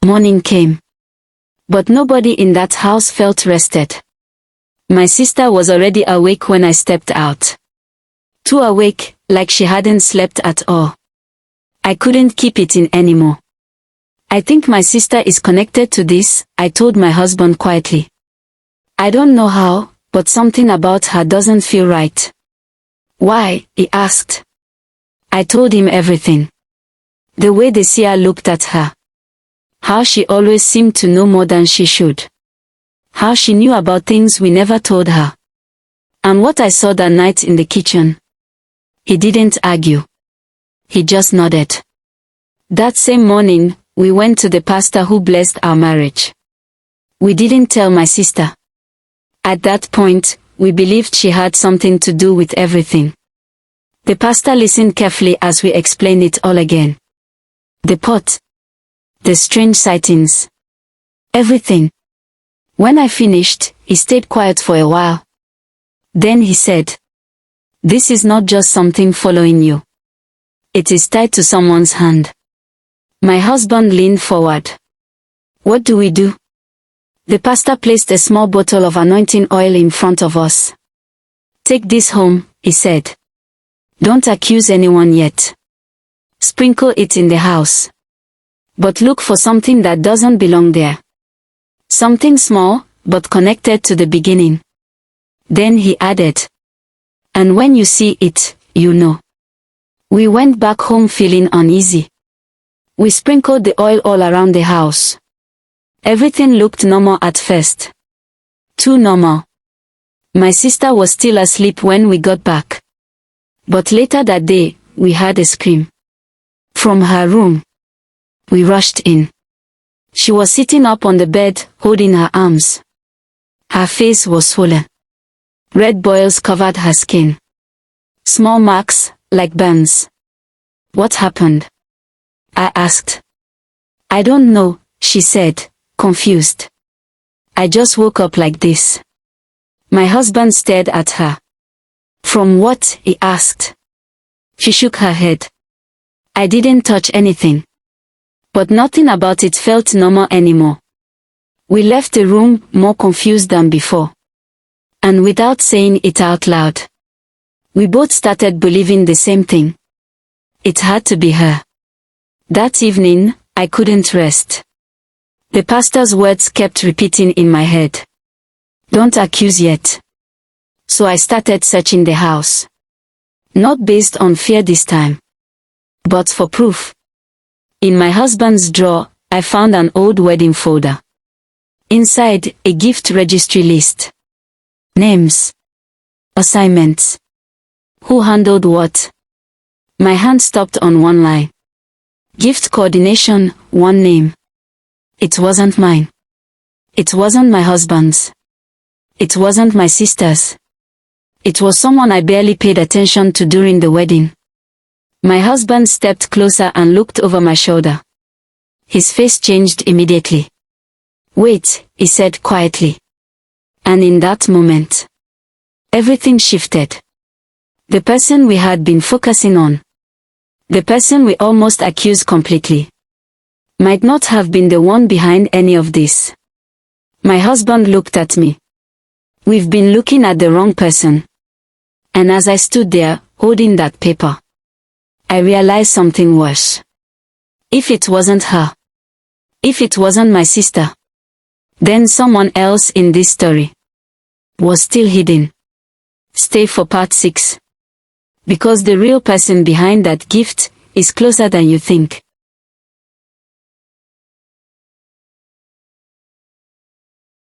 Morning came. But nobody in that house felt rested. My sister was already awake when I stepped out. Too awake, like she hadn't slept at all. I couldn't keep it in anymore. I think my sister is connected to this, I told my husband quietly. I don't know how, but something about her doesn't feel right. Why? He asked. I told him everything. The way the seer looked at her. How she always seemed to know more than she should. How she knew about things we never told her. And what I saw that night in the kitchen. He didn't argue. He just nodded. That same morning, we went to the pastor who blessed our marriage. We didn't tell my sister. At that point, we believed she had something to do with everything. The pastor listened carefully as we explained it all again. The pot. The strange sightings. Everything. When I finished, he stayed quiet for a while. Then he said, "This is not just something following you. It is tied to someone's hand." My husband leaned forward. "What do we do?" The pastor placed a small bottle of anointing oil in front of us. "Take this home," he said. "Don't accuse anyone yet. Sprinkle it in the house. But look for something that doesn't belong there. Something small, but connected to the beginning." Then he added, "And when you see it, you know." We went back home feeling uneasy. We sprinkled the oil all around the house. Everything looked normal at first. Too normal. My sister was still asleep when we got back. But later that day, we heard a scream. From her room. We rushed in. She was sitting up on the bed, holding her arms. Her face was swollen. Red boils covered her skin. Small marks, like burns. "What happened?" I asked. "I don't know," she said, confused. "I just woke up like this." My husband stared at her. "From what?" he asked. She shook her head. "I didn't touch anything." But nothing about it felt normal anymore. We left the room more confused than before. And without saying it out loud, we both started believing the same thing. It had to be her. That evening, I couldn't rest. The pastor's words kept repeating in my head. "Don't accuse yet." So I started searching the house. Not based on fear this time, but for proof. In my husband's drawer, I found an old wedding folder. Inside, a gift registry list. Names. Assignments. Who handled what? My hand stopped on one line. Gift coordination, one name. It wasn't mine. It wasn't my husband's. It wasn't my sister's. It was someone I barely paid attention to during the wedding. My husband stepped closer and looked over my shoulder. His face changed immediately. "Wait," he said quietly. And in that moment, everything shifted. The person we had been focusing on, the person we almost accused completely, might not have been the one behind any of this. My husband looked at me. "We've been looking at the wrong person." And as I stood there, holding that paper, I realized something worse. If it wasn't her, if it wasn't my sister, then someone else in this story was still hidden. Stay for part 6. Because the real person behind that gift is closer than you think.